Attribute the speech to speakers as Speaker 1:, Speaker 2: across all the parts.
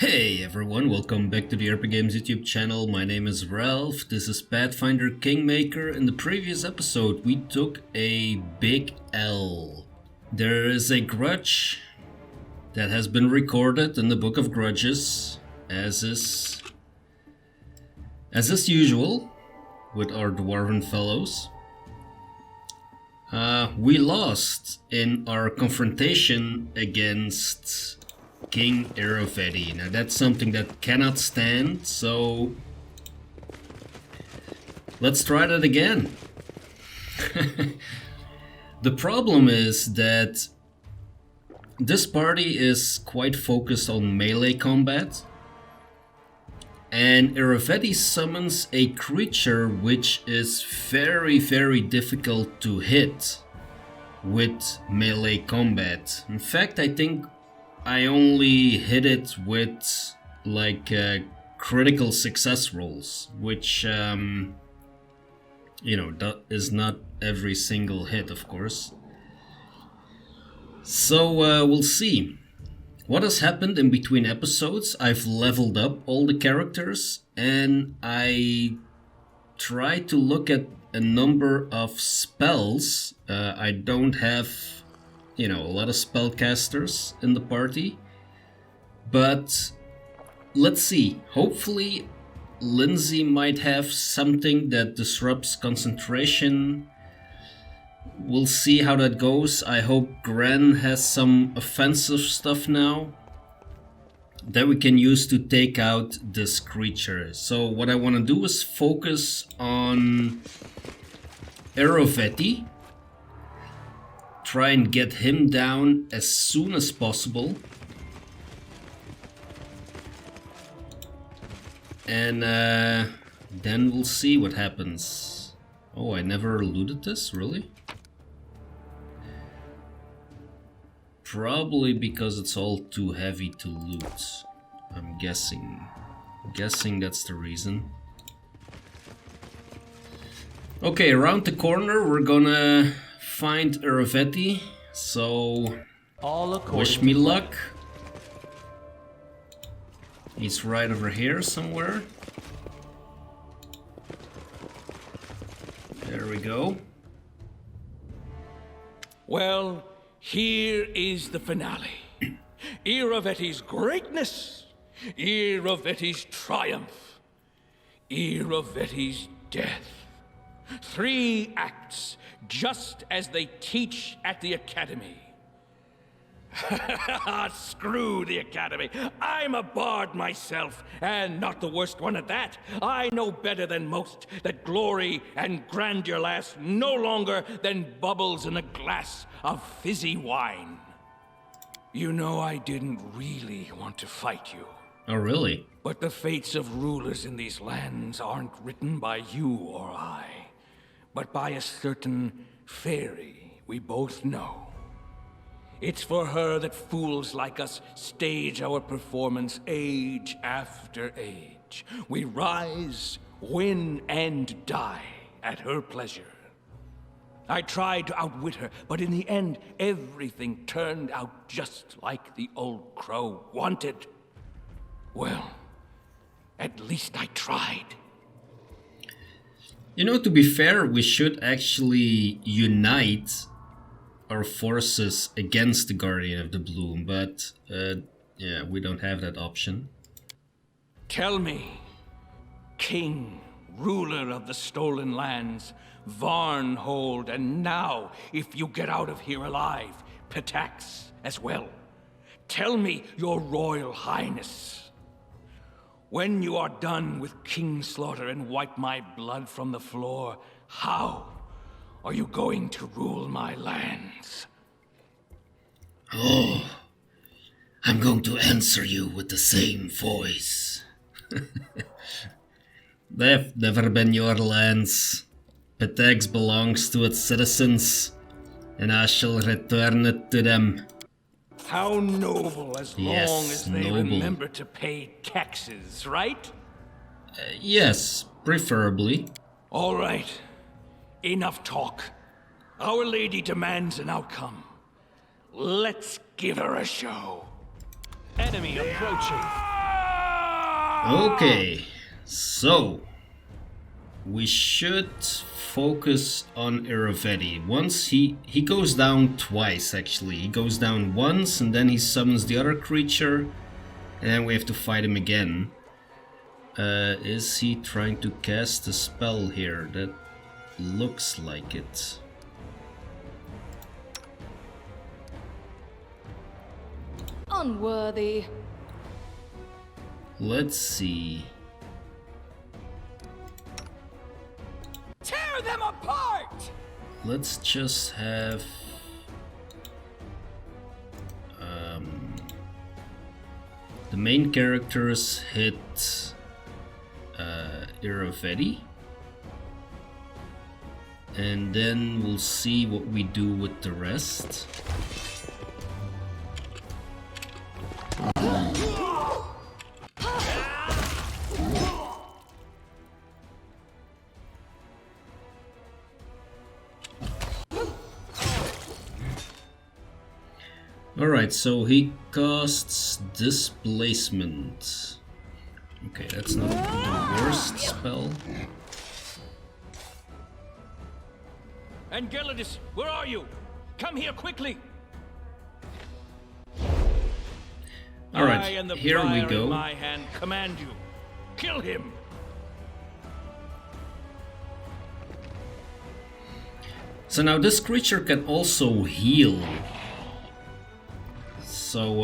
Speaker 1: Hey everyone, welcome back to the RPGames YouTube channel. My name is Ralph, this is Pathfinder Kingmaker. In the previous episode we took a big L. There is a grudge that has been recorded in the Book of Grudges, as is usual with our Dwarven fellows. We lost in our confrontation against King Irovetti. Now that's something that cannot stand, so let's try that again. The problem is that this party is quite focused on melee combat, and Irovetti summons a creature which is very difficult to hit with melee combat. In fact, I think I only hit it with critical success rolls, which that is not every single hit, of course. So we'll see what has happened in between episodes. I've leveled up all the characters and I tried to look at a number of spells. I don't have a lot of spellcasters in the party, but let's see. Hopefully Lindsay might have something that disrupts concentration. We'll see how that goes. I hope Gren has some offensive stuff now that we can use to take out this creature. So what I want to do is focus on Irovetti. Try and get him down as soon as possible. And then we'll see what happens. Oh, I never looted this, really? Probably because it's all too heavy to loot. I'm guessing. That's the reason. Okay, around the corner we're gonna find Irovetti, so wish me luck. He's right over here somewhere. There we go.
Speaker 2: Well, here is the finale. Irovetti's greatness, Irovetti's triumph, Irovetti's death. 3 acts, just as they teach at the Academy. Screw the Academy. I'm a bard myself, and not the worst one at that. I know better than most that glory and grandeur last no longer than bubbles in a glass of fizzy wine. You know, I didn't really want to fight you.
Speaker 1: Oh, really?
Speaker 2: But the fates of rulers in these lands aren't written by you or I, but by a certain fairy we both know. It's for her that fools like us stage our performance age after age. We rise, win, and die at her pleasure. I tried to outwit her, but in the end, everything turned out just like the old crow wanted. Well, at least I tried.
Speaker 1: To be fair, we should actually unite our forces against the Guardian of the Bloom, but yeah, we don't have that option.
Speaker 2: Tell me, King, ruler of the stolen lands, Varnhold, and now, if you get out of here alive, Pitax as well. Tell me, your Royal Highness, when you are done with Kingslaughter and wipe my blood from the floor, how are you going to rule my lands?
Speaker 1: Oh, I'm going to answer you with the same voice. They've never been your lands. Pitax belongs to its citizens, and I shall return it to them.
Speaker 2: How noble, as
Speaker 1: Yes,
Speaker 2: long as they
Speaker 1: noble.
Speaker 2: remember to pay taxes, right?
Speaker 1: Yes, preferably.
Speaker 2: All right. Enough talk. Our Lady demands an outcome. Let's give her a show. Enemy approaching.
Speaker 1: Okay, so we should focus on Irovetti. Once he goes down twice actually. He goes down once and then he summons the other creature and then we have to fight him again. Is he trying to cast a spell here? That looks like it.
Speaker 3: Unworthy.
Speaker 1: Let's see.
Speaker 2: Tear them apart!
Speaker 1: Let's just have the main characters hit Irovetti, and then we'll see what we do with the rest. Alright, so he casts Displacement. Okay, that's not the worst spell.
Speaker 2: And Gelidus, where are you? Come here quickly!
Speaker 1: Alright,
Speaker 2: I and the
Speaker 1: here we
Speaker 2: briar
Speaker 1: go.
Speaker 2: in my hand command you. Kill him!
Speaker 1: So now this creature can also heal. So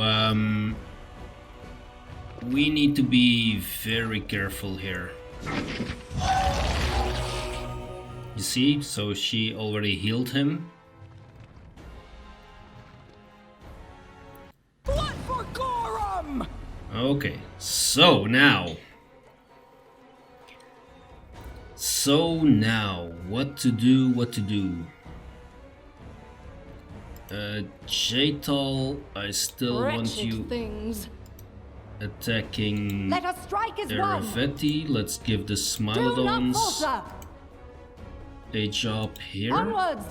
Speaker 1: we need to be very careful here. You see, so she already healed him.
Speaker 2: Blood for Gorum!
Speaker 1: Okay, so now what to do? Jaital, I still want you
Speaker 3: things.
Speaker 1: attacking
Speaker 3: Let us strike as one.
Speaker 1: Irovetti. Let's give the
Speaker 3: Do not
Speaker 1: Smilodons
Speaker 3: falter.
Speaker 1: a job here.
Speaker 3: Onwards.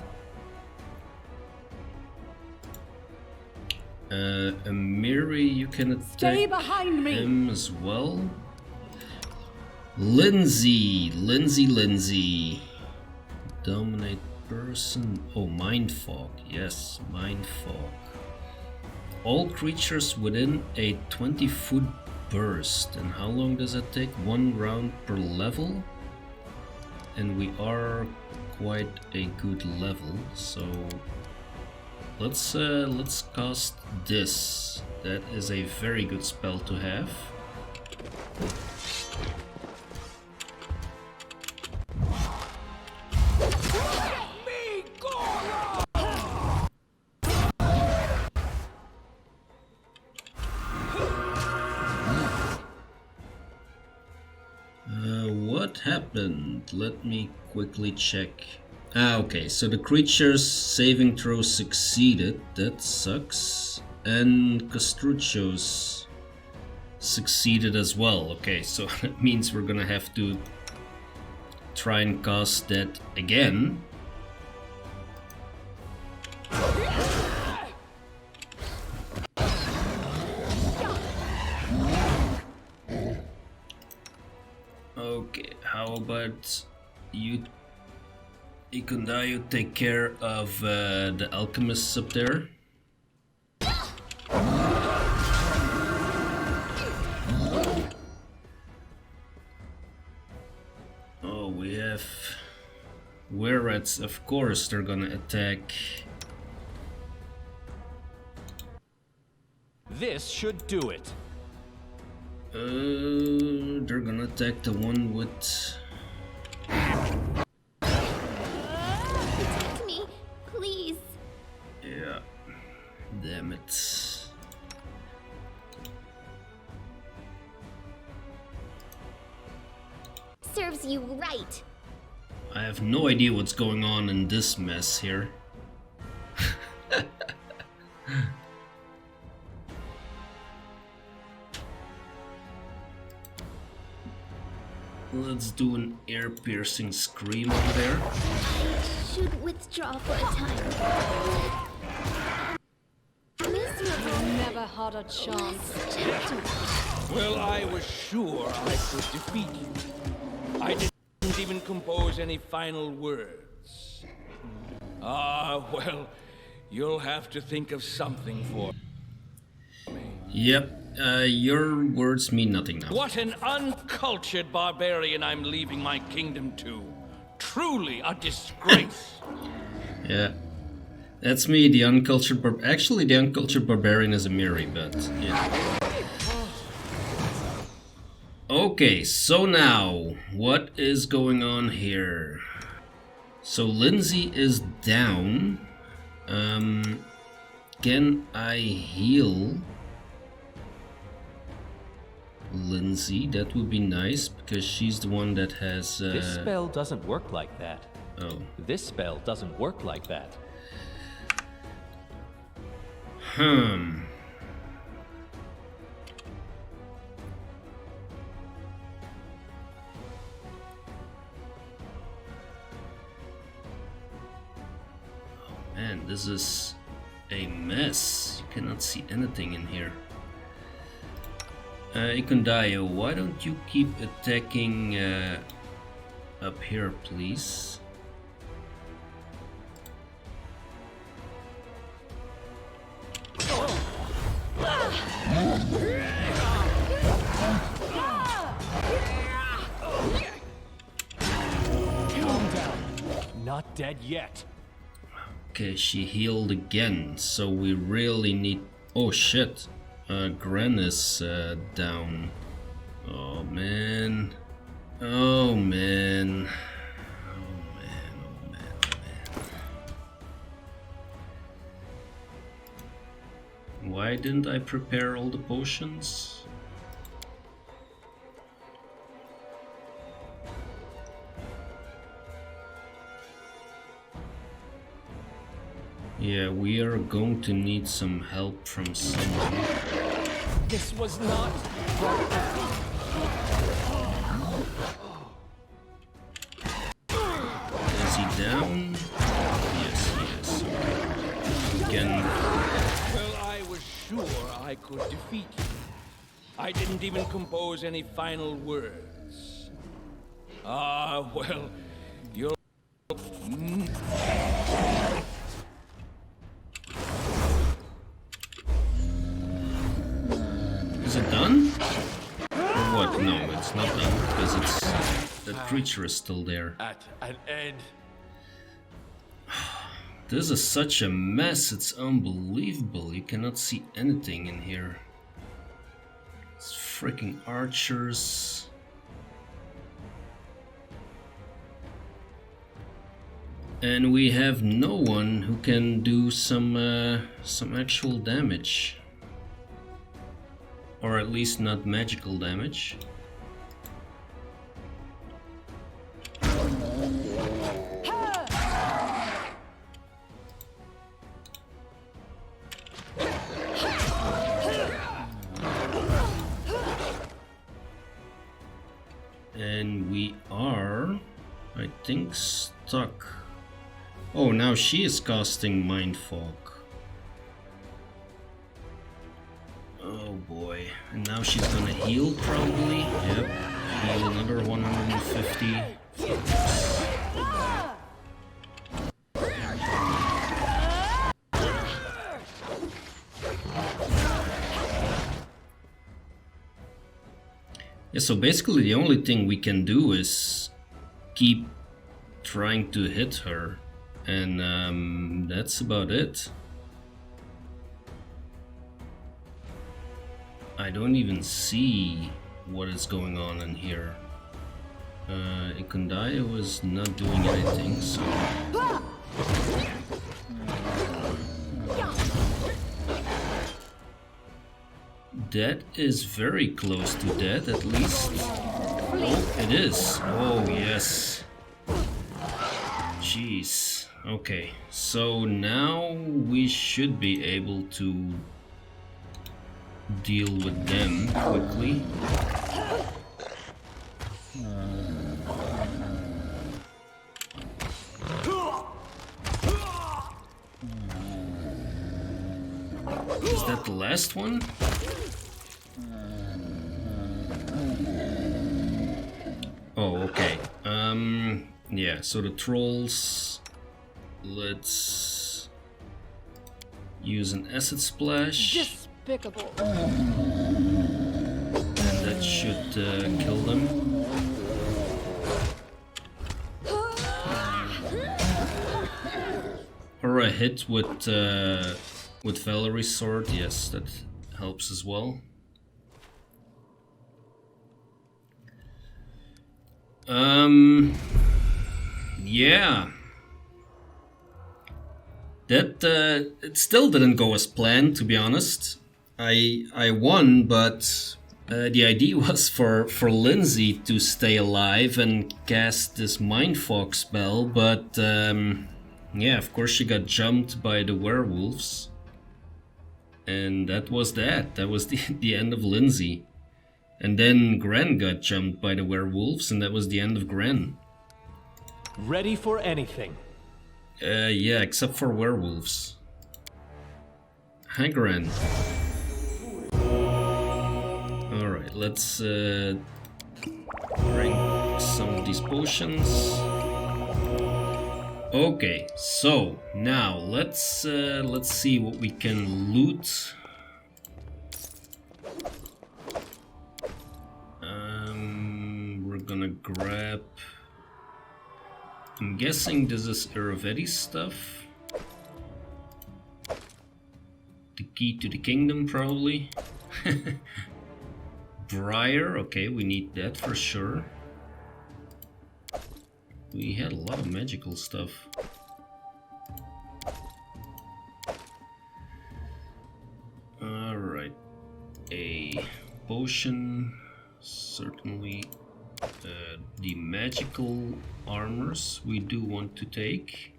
Speaker 1: Amiri, you can
Speaker 3: Stay
Speaker 1: attack
Speaker 3: behind me.
Speaker 1: him as well. Lindsay. Dominate person. Oh, Mind Fog. Yes, Mind Fog. All creatures within a 20-foot burst. And how long does that take? 1 round per level. And we are quite a good level, so let's cast this. That is a very good spell to have. What happened? Let me quickly check. Okay, so the creature's saving throw succeeded. That sucks. And Castruccio's succeeded as well. Okay, so that means we're gonna have to try and cast that again. Okay, how about you, Ikondayu, take care of the alchemists up there? Oh, we have were-rats, of course they're gonna attack.
Speaker 4: This should do it.
Speaker 1: They're gonna attack the one with...
Speaker 5: Protect me, please.
Speaker 1: Yeah, damn it.
Speaker 5: Serves you right.
Speaker 1: I have no idea what's going on in this mess here. Let's do an ear-piercing scream over there.
Speaker 5: Should withdraw for a time. Miserable.
Speaker 3: Never had a chance.
Speaker 2: Well, I was sure I could defeat you. I didn't even compose any final words. Well, you'll have to think of something for me.
Speaker 1: Yep, your words mean nothing now.
Speaker 2: What an uncultured barbarian I'm leaving my kingdom to. Truly a disgrace.
Speaker 1: Yeah. That's me, the uncultured actually, the uncultured barbarian is a Miri, but yeah. Okay, so now, what is going on here? So Lindsay is down. Can I heal Lindsay? That would be nice, because she's the one that has...
Speaker 3: This spell doesn't work like that.
Speaker 1: Oh.
Speaker 3: This spell doesn't work like that.
Speaker 1: Man, this is a mess. You cannot see anything in here. Ikondayo, why don't you keep attacking up here, please?
Speaker 3: Calm down. Not dead yet.
Speaker 1: Okay, she healed again, so we really need... Oh shit, Gren is down. Oh man. Oh man. Oh man, oh man, oh man. Why didn't I prepare all the potions? Yeah, we are going to need some help from someone.
Speaker 3: This was not...
Speaker 1: Is he down? Yes, he is. Again.
Speaker 2: Well, I was sure I could defeat you. I didn't even compose any final words. Well, you'll...
Speaker 1: Is it done? Or what? No, it's not done, because it's... that creature is still there.
Speaker 3: At an end.
Speaker 1: This is such a mess, it's unbelievable. You cannot see anything in here. It's freaking archers. And we have no one who can do some actual damage. Or at least not magical damage. And we are, I think, stuck. Oh, now she is casting Mind Fog. Oh boy. And now she's gonna heal, probably. Yep. Heal another 150. Yeah, so basically the only thing we can do is keep trying to hit her. And that's about it. I don't even see what is going on in here. Ikundaya was not doing anything, so... That is very close to dead, at least. Oh, it is. Oh, yes. Jeez. Okay, so now we should be able to deal with them quickly. Is that the last one? Yeah, so the trolls, let's use an acid splash.
Speaker 4: Despicable.
Speaker 1: And that should kill them. Or a hit with Valerie's sword, yes, that helps as well. Yeah. That it still didn't go as planned, to be honest. I won, but the idea was for Lindsay to stay alive and cast this mind fog spell, but yeah, of course she got jumped by the werewolves. And that was that. That was the end of Lindsay. And then Gren got jumped by the werewolves, and that was the end of Gren.
Speaker 3: Ready for anything.
Speaker 1: Yeah, except for werewolves. Hi, Gren. Alright, let's drink some of these potions. Okay, so now let's see what we can loot. We're gonna grab. I'm guessing this is Irovetti stuff. The key to the kingdom, probably. Briar, okay, we need that for sure. We had a lot of magical stuff. Alright. A potion, certainly. The magical armors we do want to take.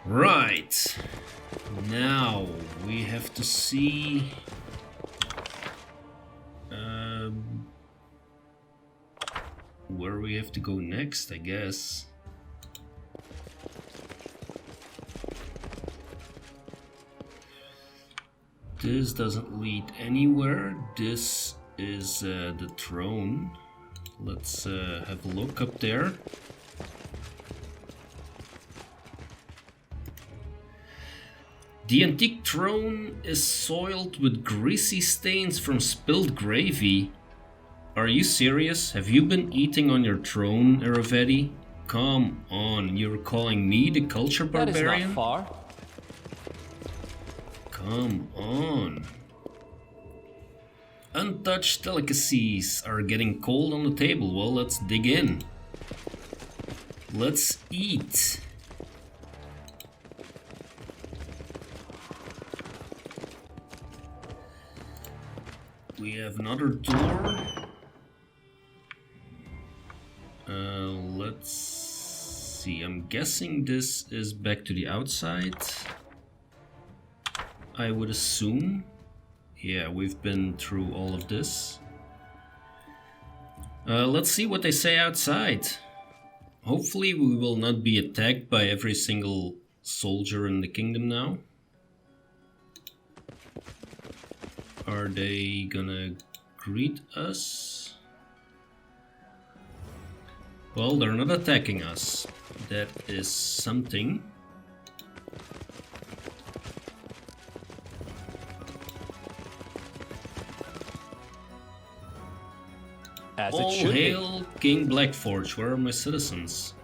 Speaker 1: Right, now we have to see where we have to go next, I guess. This doesn't lead anywhere. This is the throne. Let's have a look up there. The antique throne is soiled with greasy stains from spilled gravy. Are you serious? Have you been eating on your throne, Irovetti? Come on, you're calling me the culture barbarian?
Speaker 3: That is not far.
Speaker 1: Come on. Untouched delicacies are getting cold on the table. Well, let's dig in. Let's eat. We have another door. Let's see. I'm guessing this is back to the outside. I would assume. Yeah, we've been through all of this. Let's see what they say outside. Hopefully we will not be attacked by every single soldier in the kingdom now. Are they gonna greet us? Well, they're not attacking us. That is something.
Speaker 3: As
Speaker 1: All
Speaker 3: it should
Speaker 1: hail King Blackforge. Where are my citizens?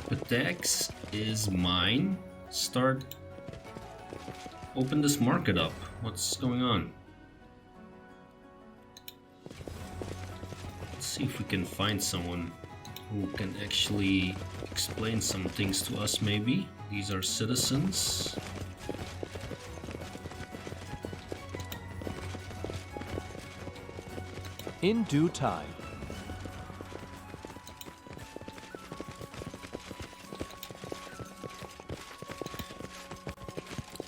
Speaker 1: Pitax is mine. Start. Open this market up. What's going on? Let's see if we can find someone who can actually explain some things to us, maybe. These are citizens.
Speaker 3: In due time.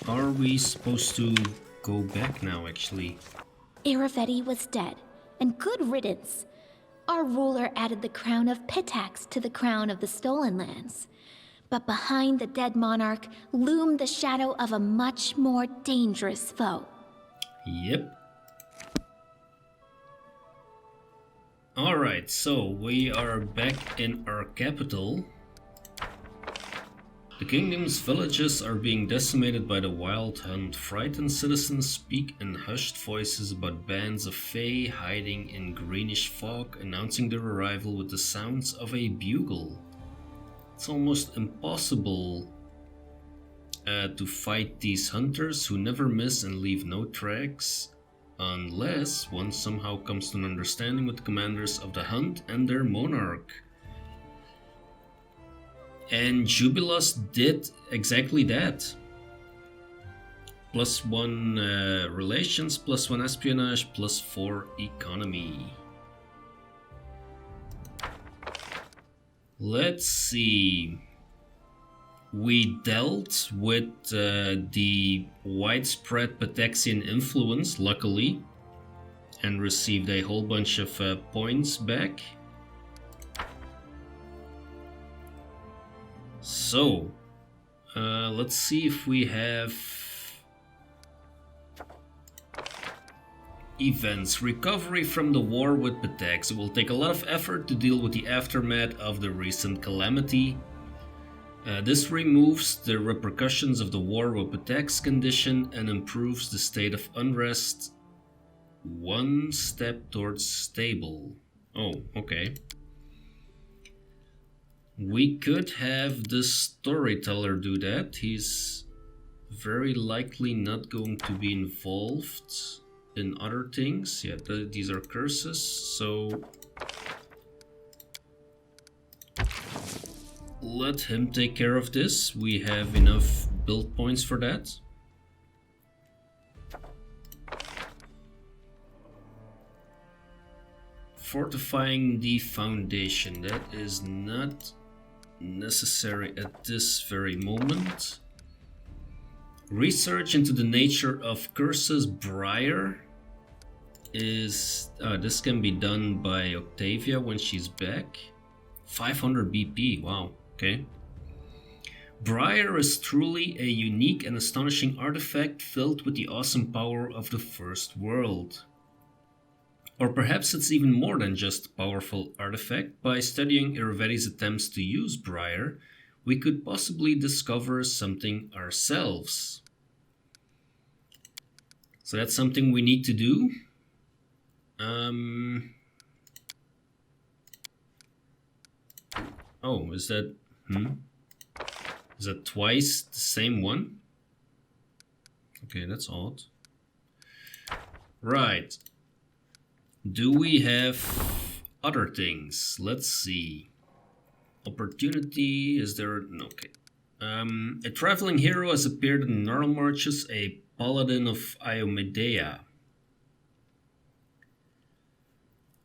Speaker 1: Are we supposed to go back now, actually?
Speaker 5: Irovetti was dead, and good riddance. Our ruler added the crown of Pitax to the crown of the Stolen Lands. But behind the dead monarch loomed the shadow of a much more dangerous foe.
Speaker 1: Yep. Alright, so we are back in our capital. The kingdom's villages are being decimated by the wild hunt. Frightened citizens speak in hushed voices about bands of fae hiding in greenish fog, announcing their arrival with the sounds of a bugle. It's almost impossible to fight these hunters who never miss and leave no tracks, unless one somehow comes to an understanding with the commanders of the hunt and their monarch. And Jubilos did exactly that. +1 relations, +1 espionage, +4 economy. Let's see. We dealt with the widespread Pitaxian influence, luckily, and received a whole bunch of points back. So, let's see if we have events. Recovery from the war with Pitax. It will take a lot of effort to deal with the aftermath of the recent calamity. This removes the repercussions of the war with Pitax condition and improves the state of unrest. 1 step towards stable. Oh, okay. We could have the storyteller do that. He's very likely not going to be involved in other things. Yeah, these are curses, so let him take care of this. We have enough build points for that. Fortifying the foundation. That is not necessary at this very moment. Research into the nature of curses. Briar is this can be done by Octavia when she's back. 500 BP, wow, okay. Briar is truly a unique and astonishing artifact filled with the awesome power of the First World. Or perhaps it's even more than just a powerful artifact. By studying Irovetti's attempts to use Briar, we could possibly discover something ourselves. So that's something we need to do. Oh, is that... Is that twice the same one? Okay, that's odd. Right. Do we have other things? Let's see. Opportunity, is there... No, okay. A traveling hero has appeared in Gnarl Marches, a paladin of Iomedea.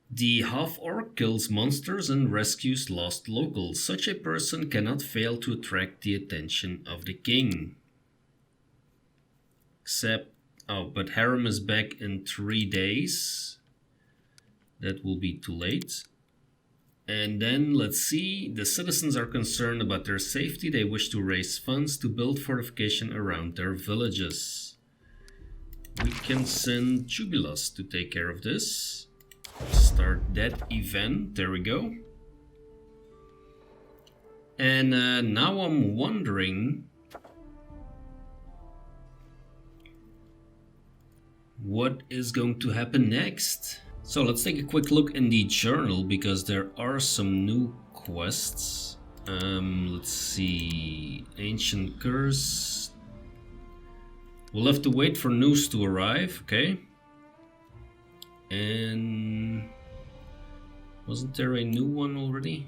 Speaker 1: The half-orc kills monsters and rescues lost locals. Such a person cannot fail to attract the attention of the king. Except... Oh, but Harem is back in 3 days. That will be too late. And then, let's see, the citizens are concerned about their safety. They wish to raise funds to build fortification around their villages. We can send Jubilos to take care of this. Start that event, there we go. And now I'm wondering what is going to happen next. So let's take a quick look in the journal, because there are some new quests. Let's see. Ancient Curse. We'll have to wait for news to arrive, okay. And... wasn't there a new one already?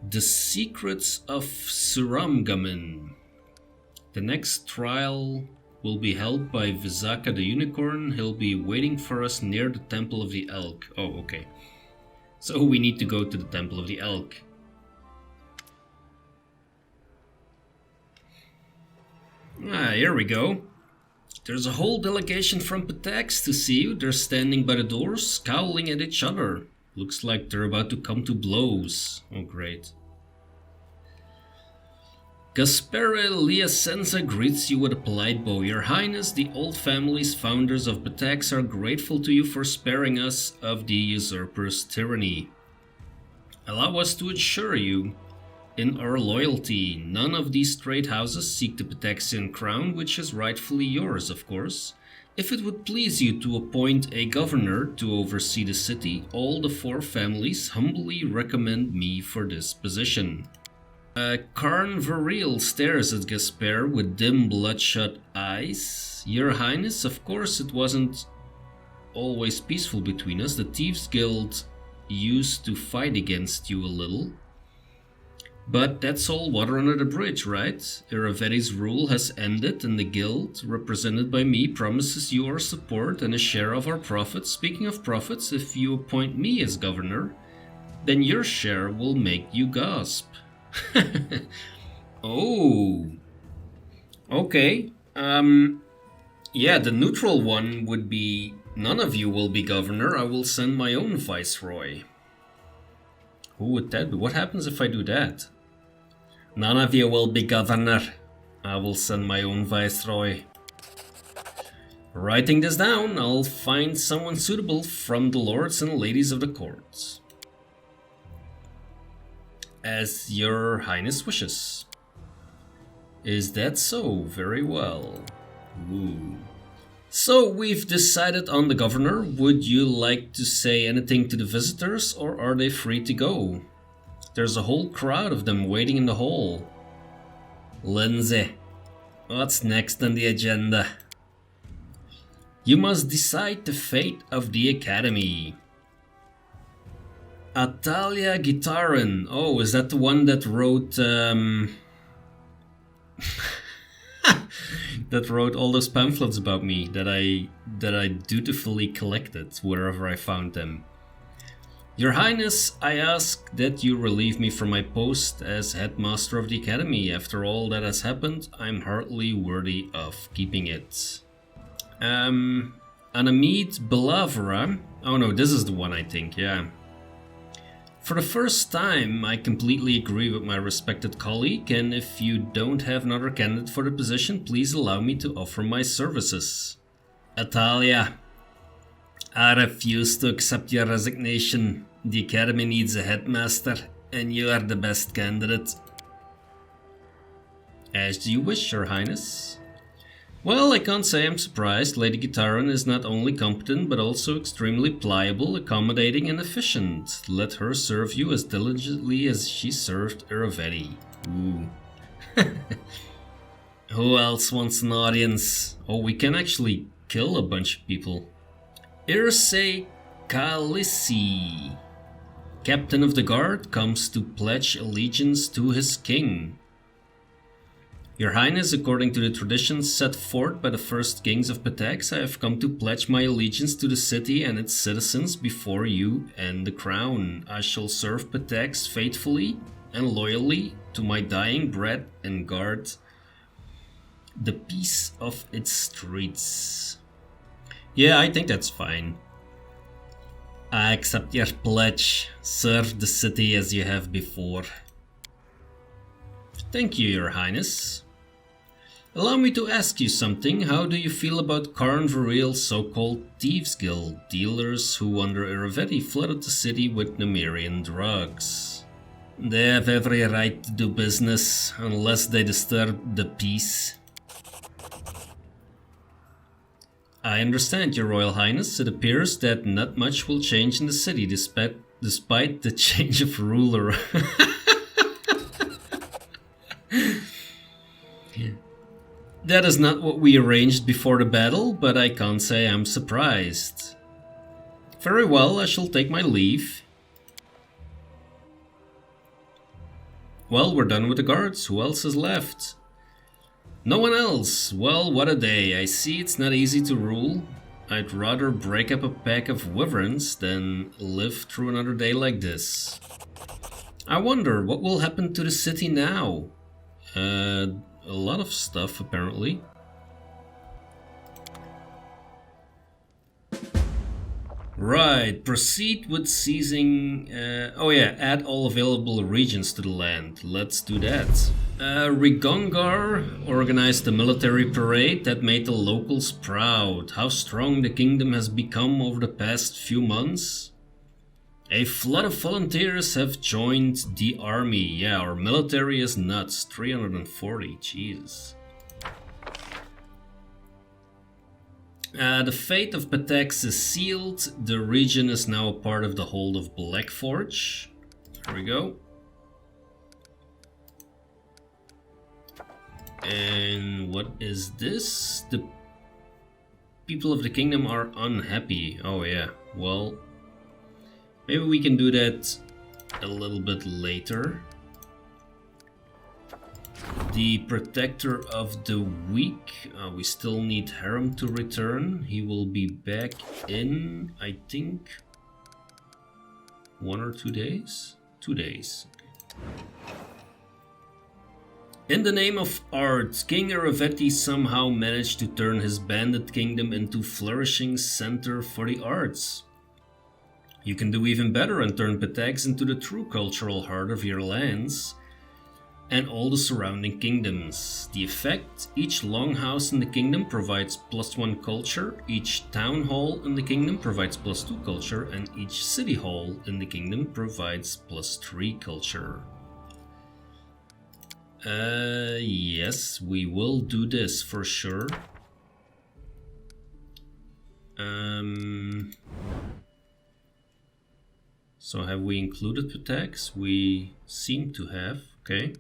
Speaker 1: The Secrets of Suramgamin. The next trial will be held by Visaka the Unicorn. He'll be waiting for us near the Temple of the Elk. Oh, okay. So we need to go to the Temple of the Elk. Ah, here we go. There's a whole delegation from Pitax to see you. They're standing by the doors, scowling at each other. Looks like they're about to come to blows. Oh, great. Gaspere Liasenza greets you with a polite bow. Your Highness, the old family's founders of Pitax are grateful to you for sparing us of the usurper's tyranny. Allow us to assure you in our loyalty. None of these trade houses seek the Pitaxian crown, which is rightfully yours, of course. If it would please you to appoint a governor to oversee the city, all the 4 families humbly recommend me for this position. Karn Varil stares at Gasper with dim bloodshot eyes. Your Highness, of course it wasn't always peaceful between us. The Thieves Guild used to fight against you a little. But that's all water under the bridge, right? Irovetti's rule has ended and the guild, represented by me, promises you our support and a share of our profits. Speaking of profits, if you appoint me as governor, then your share will make you gasp. Oh. Okay. Yeah, the neutral one would be, none of you will be governor. I will send my own viceroy. Who would that be? What happens if I do that? None of you will be governor. I will send my own viceroy. Writing this down, I'll find someone suitable from the lords and ladies of the courts. As your highness wishes. Is that so? Very well. Ooh. So we've decided on the governor. Would you like to say anything to the visitors, or are they free to go? There's a whole crowd of them waiting in the hall. Lindsay, what's next on the agenda? You must decide the fate of the academy. Atalia Gitarin. Oh, is that the one that wrote that wrote all those pamphlets about me that I dutifully collected wherever I found them? Your Highness, I ask that you relieve me from my post as headmaster of the academy. After all that has happened, I'm hardly worthy of keeping it. Anamid Belavra. Oh no, this is the one, I think, yeah. For the first time, I completely agree with my respected colleague, and if you don't have another candidate for the position, please allow me to offer my services. Atalia, I refuse to accept your resignation. The academy needs a headmaster, and you are the best candidate. As you wish, Your Highness. Well, I can't say I'm surprised. Lady Gitarin is not only competent, but also extremely pliable, accommodating, and efficient. Let her serve you as diligently as she served Irovetti. Ooh. Who else wants an audience? Oh, we can actually kill a bunch of people. Irse Khaleesi, captain of the guard, comes to pledge allegiance to his king. Your Highness, according to the traditions set forth by the first kings of Pitax, I have come to pledge my allegiance to the city and its citizens before you and the crown. I shall serve Pitax faithfully and loyally to my dying breath and guard the peace of its streets. Yeah, I think that's fine. I accept your pledge. Serve the city as you have before. Thank you, Your Highness. Allow me to ask you something. How do you feel about Karn Varil's so-called Thieves Guild, dealers who under Irovetti flooded the city with Nemerian drugs? They have every right to do business, unless they disturb the peace. I understand, Your Royal Highness. It appears that not much will change in the city despite the change of ruler. That is not what we arranged before the battle, but I can't say I'm surprised. Very well, I shall take my leave. Well, we're done with the guards. Who else is left? No one else. Well, what a day. I see it's not easy to rule. I'd rather break up a pack of wyverns than live through another day like this. I wonder, what will happen to the city now? A lot of stuff, apparently. Right, proceed with seizing... oh yeah, add all available regions to the land. Let's do that. Rigongar organized a military parade that made the locals proud. How strong the kingdom has become over the past few months. A flood of volunteers have joined the army. Yeah, our military is nuts. 340, Jesus. The fate of Pitax is sealed. The region is now a part of the hold of Blackforge. There we go. And what is this? The people of the kingdom are unhappy. Oh yeah, well, maybe we can do that a little bit later. The Protector of the Weak. We still need Harem to return. He will be back in, I think, 1 or 2 days? 2 days. Okay. In the name of art, King Irovetti somehow managed to turn his bandit kingdom into a flourishing center for the arts. You can do even better and turn Pitax into the true cultural heart of your lands and all the surrounding kingdoms. The effect: each longhouse in the kingdom provides +1 culture, each town hall in the kingdom provides +2 culture, and each city hall in the kingdom provides +3 culture. Yes, we will do this for sure. So have we included Pitax? We seem to have, okay.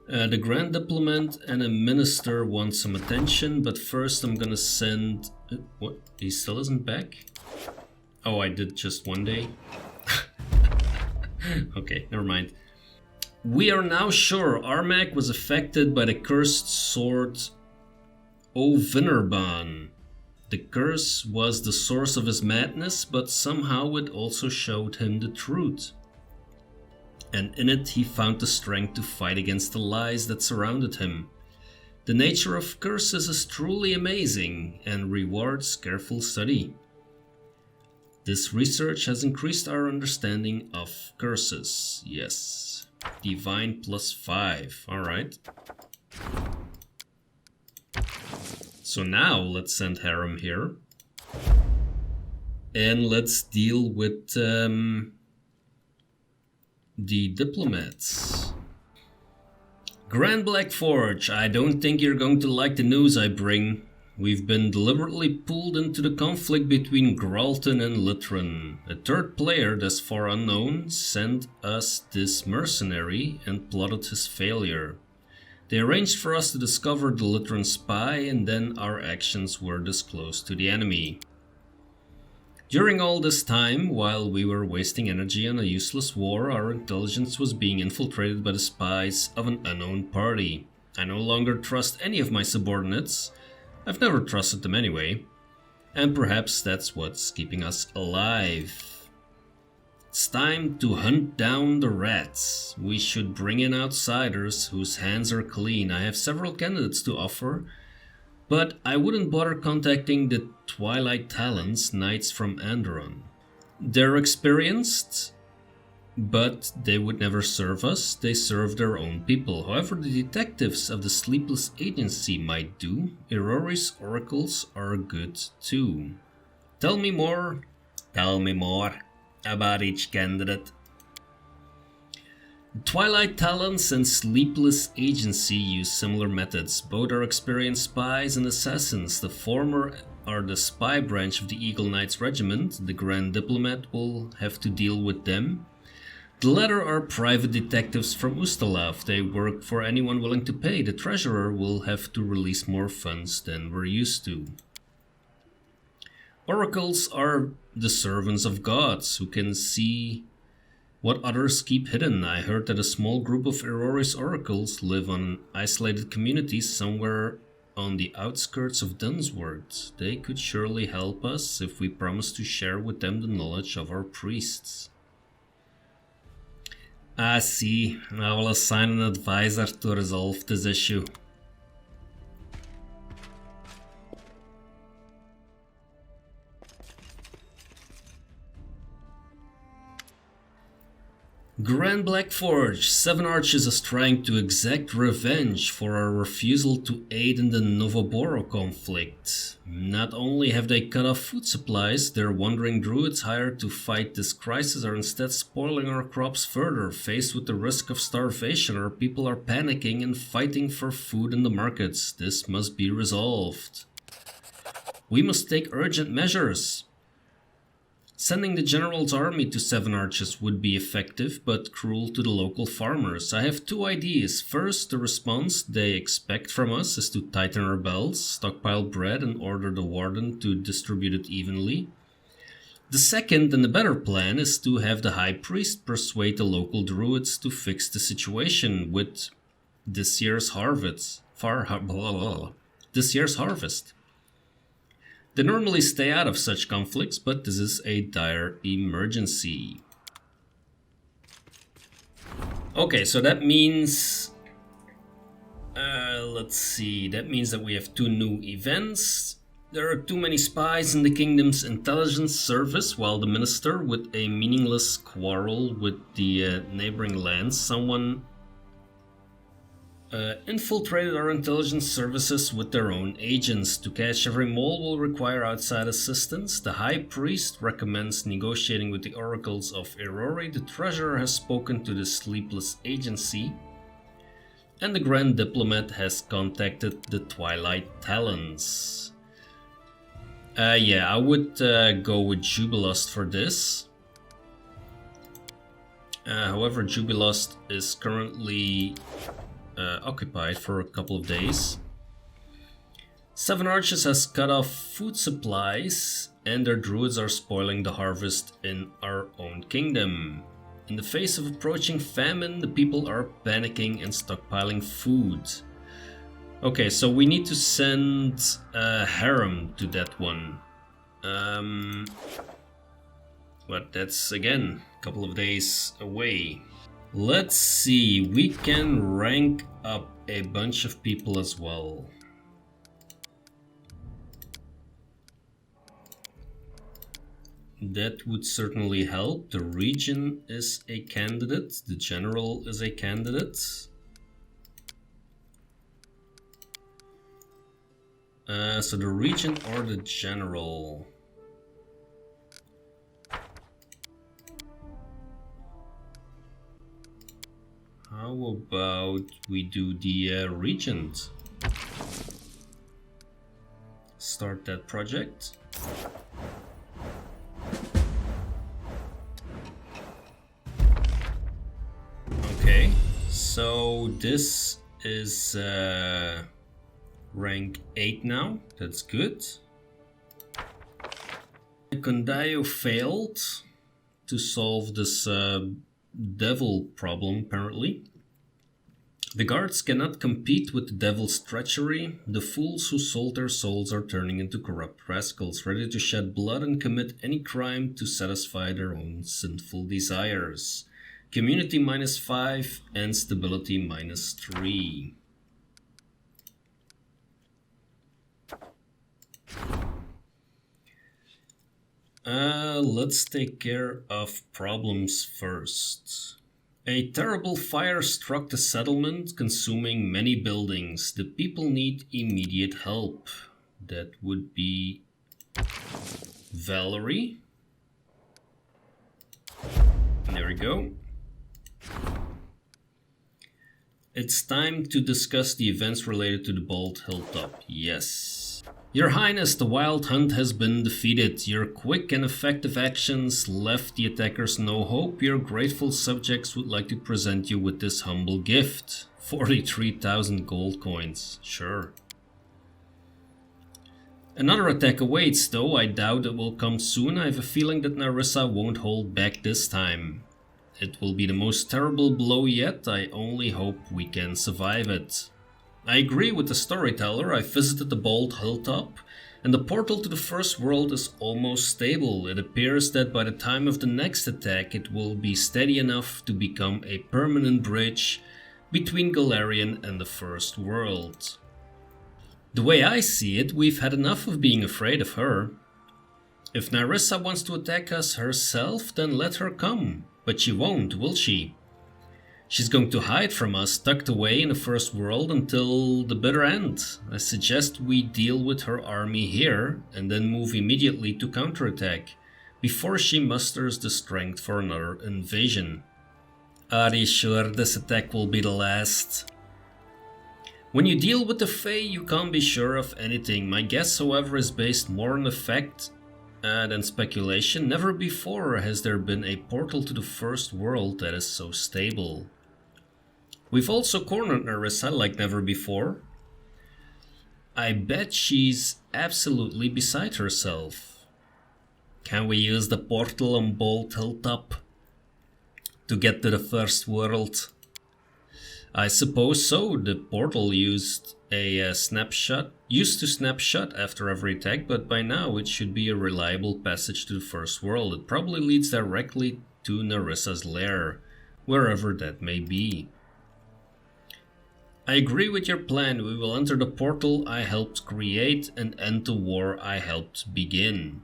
Speaker 1: The Grand Diplomat and a Minister want some attention, but first I'm gonna send... what? He still isn't back? Oh, I did just 1 day? Okay, never mind. We are now sure Armak was affected by the cursed sword Ovinnerban. The curse was the source of his madness, but somehow it also showed him the truth. And in it he found the strength to fight against the lies that surrounded him. The nature of curses is truly amazing and rewards careful study. This research has increased our understanding of curses. Yes. Divine +5. Alright. So now let's send Harem here. And let's deal with the diplomats. Grand Blackforge, I don't think you're going to like the news I bring. We've been deliberately pulled into the conflict between Gralton and Lithran. A third player, thus far unknown, sent us this mercenary and plotted his failure. They arranged for us to discover the Lithran spy, and then our actions were disclosed to the enemy. During all this time, while we were wasting energy on a useless war, our intelligence was being infiltrated by the spies of an unknown party. I no longer trust any of my subordinates. I've never trusted them anyway, and perhaps that's what's keeping us alive. It's time to hunt down the rats. We should bring in outsiders whose hands are clean. I have several candidates to offer, but I wouldn't bother contacting the Twilight Talons, knights from Andron. They're experienced, but they would never serve us. They serve their own people. However, the detectives of the Sleepless Agency might do. Irori's oracles are good too. Tell me more about each candidate. Twilight Talons and Sleepless Agency use similar methods. Both are experienced spies and assassins. The former are the spy branch of the Eagle Knights Regiment. The Grand Diplomat will have to deal with them. The latter are private detectives from Ustalav. They work for anyone willing to pay. The treasurer will have to release more funds than we're used to. Oracles are the servants of gods who can see what others keep hidden. I heard that a small group of Irori's oracles live on isolated communities somewhere on the outskirts of Dunsworth. They could surely help us if we promise to share with them the knowledge of our priests. I see. I will assign an advisor to resolve this issue. Grand Blackforge, 7 Arches is trying to exact revenge for our refusal to aid in the Novoboro conflict. Not only have they cut off food supplies, their wandering druids hired to fight this crisis are instead spoiling our crops further. Faced with the risk of starvation, our people are panicking and fighting for food in the markets. This must be resolved. We must take urgent measures. Sending the general's army to 7 Arches would be effective, but cruel to the local farmers. I have 2 ideas. First, the response they expect from us is to tighten our belts, stockpile bread, and order the warden to distribute it evenly. The second, and the better plan, is to have the high priest persuade the local druids to fix the situation with this year's harvest. This year's harvest. They normally stay out of such conflicts, but this is a dire emergency. Okay, so that means... let's see, that means that we have 2 new events. There are too many spies in the kingdom's intelligence service, while the minister, with a meaningless quarrel with the neighboring lands, someone infiltrated our intelligence services with their own agents. To catch every mole will require outside assistance. The High Priest recommends negotiating with the oracles of Irori. The Treasurer has spoken to the Sleepless Agency. And the Grand Diplomat has contacted the Twilight Talons. Yeah, I would go with Jubilust for this. However, Jubilust is currently occupied for a couple of days. 7 Arches has cut off food supplies, and their druids are spoiling the harvest in our own kingdom. In the face of approaching famine, the people are panicking and stockpiling food. Okay, so we need to send Harem to that one. But that's again a couple of days away. Let's see, we can rank up a bunch of people as well. That would certainly help. The region is a candidate, the general is a candidate. So the region or the general? How about we do the regent? Start that project. Okay, so this is rank 8 now, that's good. Kondayo failed to solve this devil problem, apparently. The guards cannot compete with the devil's treachery. The fools who sold their souls are turning into corrupt rascals, ready to shed blood and commit any crime to satisfy their own sinful desires. Community -5 and stability -3. Let's take care of problems first. A terrible fire struck the settlement, consuming many buildings. The people need immediate help. That would be Valerie. There we go. It's time to discuss the events related to the Bald Hilltop. Yes. Your Highness, the Wild Hunt has been defeated. Your quick and effective actions left the attackers no hope. Your grateful subjects would like to present you with this humble gift. 43,000 gold coins. Sure. Another attack awaits, though I doubt it will come soon. I have a feeling that Narissa won't hold back this time. It will be the most terrible blow yet. I only hope we can survive it. I agree with the storyteller. I visited the Bald Hilltop, and the portal to the First World is almost stable. It appears that by the time of the next attack it will be steady enough to become a permanent bridge between Galarian and the First World. The way I see it, we've had enough of being afraid of her. If Narissa wants to attack us herself, then let her come. But she won't, will she? She's going to hide from us, tucked away in the first world until the bitter end. I suggest we deal with her army here and then move immediately to counterattack, before she musters the strength for another invasion. Are you sure this attack will be the last? When you deal with the Fae, you can't be sure of anything. My guess, however, is based more on fact than speculation. Never before has there been a portal to the first world that is so stable. We've also cornered Narissa like never before. I bet she's absolutely beside herself. Can we use the portal on Bolt Hilltop to get to the first world? I suppose so. The portal used to snapshot after every attack, but by now it should be a reliable passage to the first world. It probably leads directly to Narissa's lair, wherever that may be. I agree with your plan. We will enter the portal I helped create and end the war I helped begin.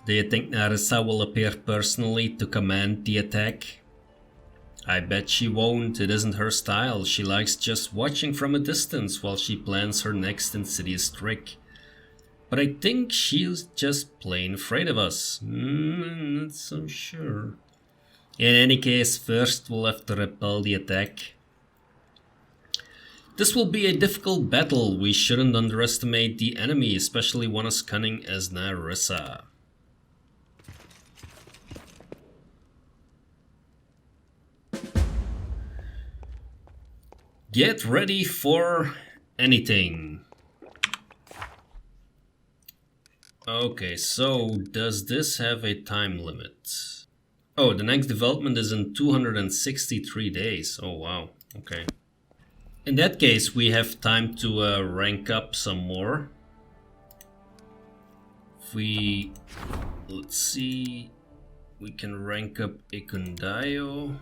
Speaker 1: Do you think Narissa will appear personally to command the attack? I bet she won't. It isn't her style. She likes just watching from a distance while she plans her next insidious trick. But I think she's just plain afraid of us. Not so sure. In any case, first we'll have to repel the attack. This will be a difficult battle. We shouldn't underestimate the enemy, especially one as cunning as Narissa. Get ready for anything. Okay, so does this have a time limit? Oh, the next development is in 263 days. Oh wow, okay. In that case, we have time to rank up some more. If we, let's see, we can rank up Ikundayo.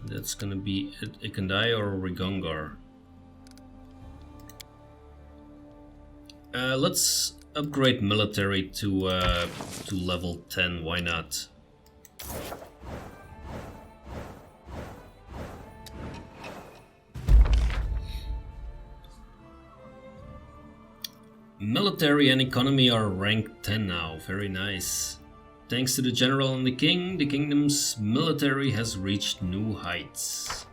Speaker 1: That's gonna be Ikundayo or Rigongar. Let's upgrade military to level 10. Why not? Military and economy are ranked 10 now. Very nice. Thanks to the general and the king, the kingdom's military has reached new heights.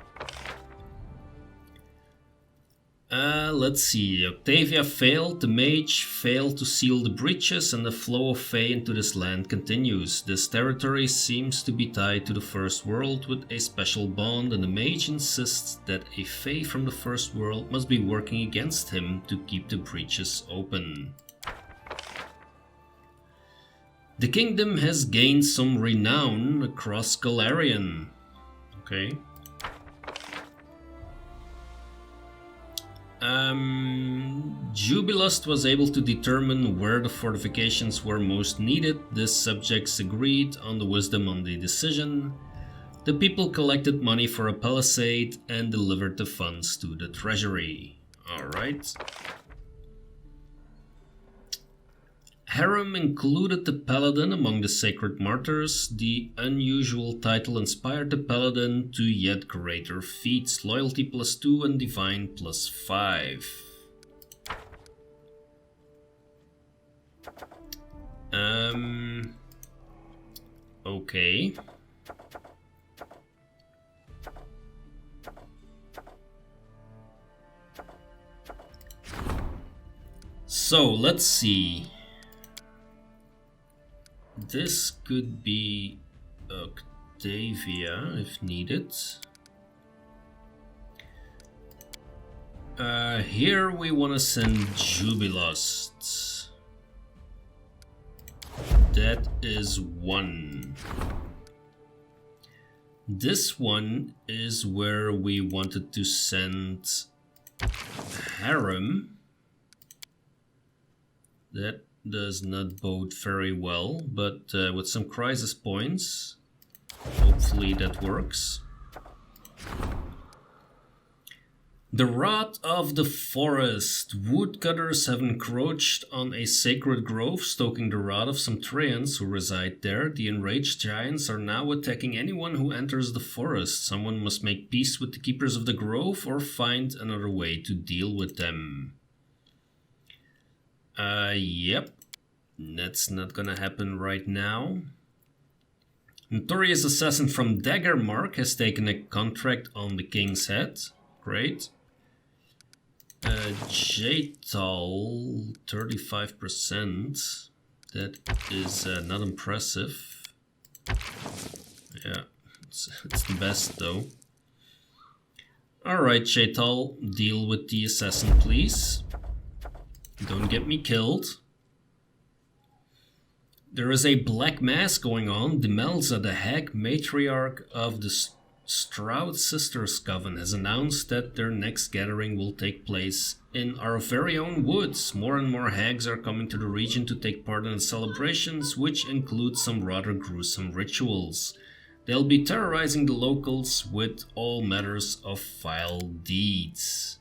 Speaker 1: Let's see. Octavia failed, the mage failed to seal the breaches, and the flow of Fae into this land continues. This territory seems to be tied to the First World with a special bond, and the mage insists that a Fae from the First World must be working against him to keep the breaches open. The kingdom has gained some renown across Galarian. Okay. Jubilust was able to determine where the fortifications were most needed. The subjects agreed on the wisdom on the decision. The people collected money for a palisade and delivered the funds to the treasury. Alright. Harem included the Paladin among the Sacred Martyrs. The unusual title inspired the Paladin to yet greater feats. Loyalty +2 and Divine +5. Okay. So, let's see. This could be Octavia if needed. Here we want to send Jubilust. That is 1. This one is where we wanted to send Harem. That does not bode very well, but with some crisis points, hopefully that works. The Rot of the Forest. Woodcutters have encroached on a sacred grove, stoking the wrath of some Treants who reside there. The enraged giants are now attacking anyone who enters the forest. Someone must make peace with the keepers of the grove or find another way to deal with them. Yep. That's not gonna happen right now. Notorious assassin from Daggermark has taken a contract on the king's head. Great. Jaital, 35%. That is not impressive. Yeah, it's the best though. Alright, Jaital, deal with the assassin, please. Don't get me killed. There is a black mass going on. Demelza, the hag matriarch of the Stroud Sisters Coven, has announced that their next gathering will take place in our very own woods. More and more hags are coming to the region to take part in the celebrations, which include some rather gruesome rituals. They'll be terrorizing the locals with all matters of vile deeds.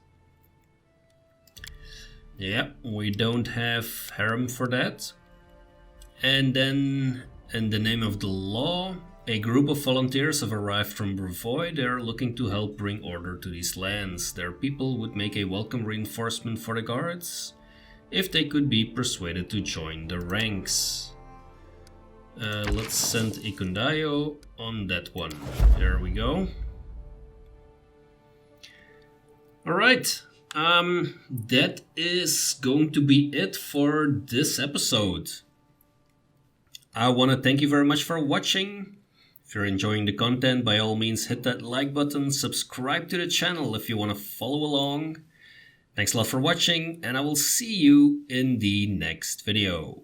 Speaker 1: Yeah, we don't have harem for that. And then, in the name of the law, a group of volunteers have arrived from Brevoy. They are looking to help bring order to these lands. Their people would make a welcome reinforcement for the guards if they could be persuaded to join the ranks. Let's send Ikundayo on that one. There we go. Alright, that is going to be it for this episode. I want to thank you very much for watching. If you're enjoying the content, by all means hit that like button, subscribe to the channel if you want to follow along. Thanks a lot for watching, and I will see you in the next video.